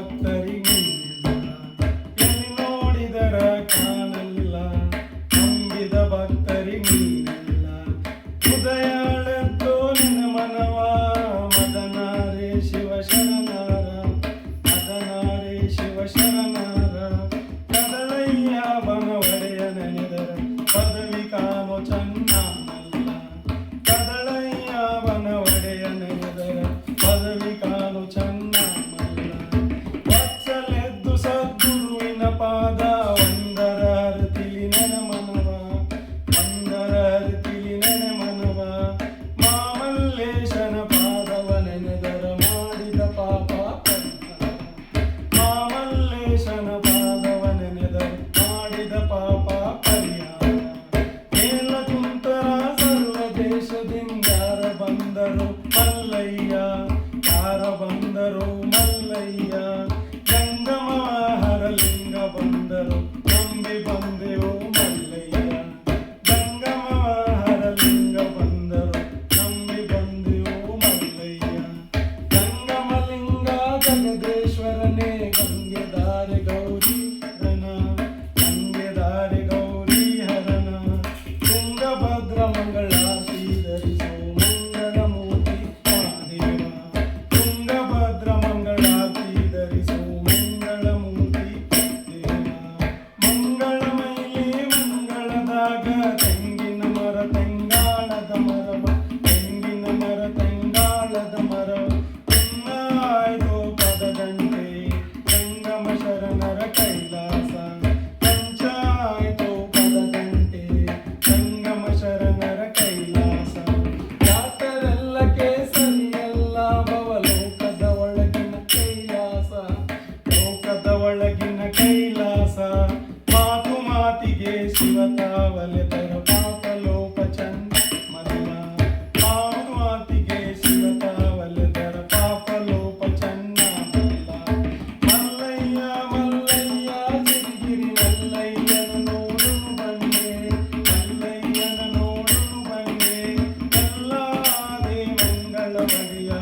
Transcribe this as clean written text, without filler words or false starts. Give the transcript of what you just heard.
ಭಕ್ತರಿಗಿಲ್ಲ, ಎಲ್ಲಿ ನೋಡಿದರ ಕಾಣಲ್ಲ, ನಂಬಿದ ಭಕ್ತರಿಗಿಲ್ಲ. ಉದಯಾಳೆತ್ತೋ ನಿನ್ನ ಮನವ, ಮದನಾರೇ ಶಿವ ಶರಣರ, ಮದನಾರೇ ಶಿವ ಶರಣರ. ಕದಳಯ್ಯ ಬನ ಒಡೆಯ ನೆನೆದರ ಪದವಿ ಕಾಣೋ ಚನ್ನನಲ್ಲ, ಕದಳಯ್ಯ ಬನ ಒಡೆಯ ನೆನೆದರ ಪದವಿ ಕಾಣೋ ಚನ್ನನಲ್ಲ. ವತ್ಸಲೆದ್ದು ಸದ್ಗುರುವಿನ ಪಾದ ಒಂದರ ಅರತಿಲಿ ನೆನ ಮನವ, ಒಂದರ ಅರತಿಲಿ ನೆನೆ ಮನವ. ಮಾಮಲ್ಲೇಶನ ಪಾದವ ನೆನೆದರ ಮಾಡಿದ ಪಾಪ ಪರಿಹಾರ, ಮಾಮಲ್ಲೇಶನ ಪಾದವ ನೆನೆದರ ಮಾಡಿದ ಪಾಪ ಪರಿಹಾರ. ಮೇಲ ಕುಂತರ ಸರ್ವ ದೇಶದಿಂದ ಯಾರ ಬಂದರು ಮಲ್ಲಯ್ಯ, ಯಾರ ಬಂದರು ಮಲ್ಲಯ್ಯ. ಜಂಗಮವಾಹರ ಲಿಂಗ ಬಂದರು ನಂಬಿ ಬಂದೆವು ಮಲ್ಲಯ್ಯ, ಜಂಗಮವಾಹರ ಲಿಂಗ ಬಂದರು ನಂಬಿ ಬಂದೆವು ಮಲ್ಲಯ್ಯ. ಜಂಗಮಲಿಂಗ ಜಗದೇಶ್ವರನೇ ಗಂಗೆ ದಾರಿ ಗೌರಿ ಹರನ, ಗಂಗೆ ದಾರಿ ಗೌರಿ ಹರನ. ತುಂಗಭದ್ರ ಮಂಗಳಾರತಿ ಧರಿಸೋ ಮಂಗಳ ಮೂರ್ತಿ ಮಹಾದೇವ, ತುಂಗಭದ್ರ ಮಂಗಳಾರತಿ ಧರಿಸೋ ಮಂಗಳ ಮೂರ್ತಿ ದೇವ. ಮಂಗಳಮೈಲಿ ಮಂಗಳದಾಗ ತೆಂಗಿನ ಮರ ತೆಂಗಾಳದ ಮರವ, ತೆಂಗಿನ ಮರ ತೆಂಗಾಳದ ಮರವ. ಆಯ್ತು ಪದಗಂಟೆ ಜಂಗಮ ಶರಣರ ಕೈಲಾಸ, ಪಂಚಾಯ್ತು ಪದಗಂಟೆ ಜಂಗಮ ಶರಣರ ಕೈಲಾಸ. ಜಾತರೆಲ್ಲ ಕೇಸರಿಯಲ್ಲ ಭವಲೋಕದ ಒಳಗಿನ ಕೈಲಾಸ, ಲೋಕದ ಒಳಗಿನ ಕೈಲಾಸ. ಮಾತು ಮಾತಿಗೆ ಶಿವತಾವಲೆದರ ಪಾಪ ಲೋಕ ಚಂದ ಮಲ್ಲ, ಮಾತು ಮಾತಿಗೆ ಶಿವತಾವಲೆದರ ಪಾಪ ಲೋಪ ಚನ್ನ ಮಲ್ಲ. ಮಲ್ಲಯ್ಯ ಮಲ್ಲಯ್ಯ ಸಿರಿಗಿರಿ ಮಲ್ಲಯ್ಯನ ನೋಡುನು ಬನ್ನೆ, ಮಲ್ಲಯ್ಯನ ನೋಡುನು ಬನ್ನೆ. ಮಲ್ಲಾದೆ ಮಂಗಳ ಒಡೆಯ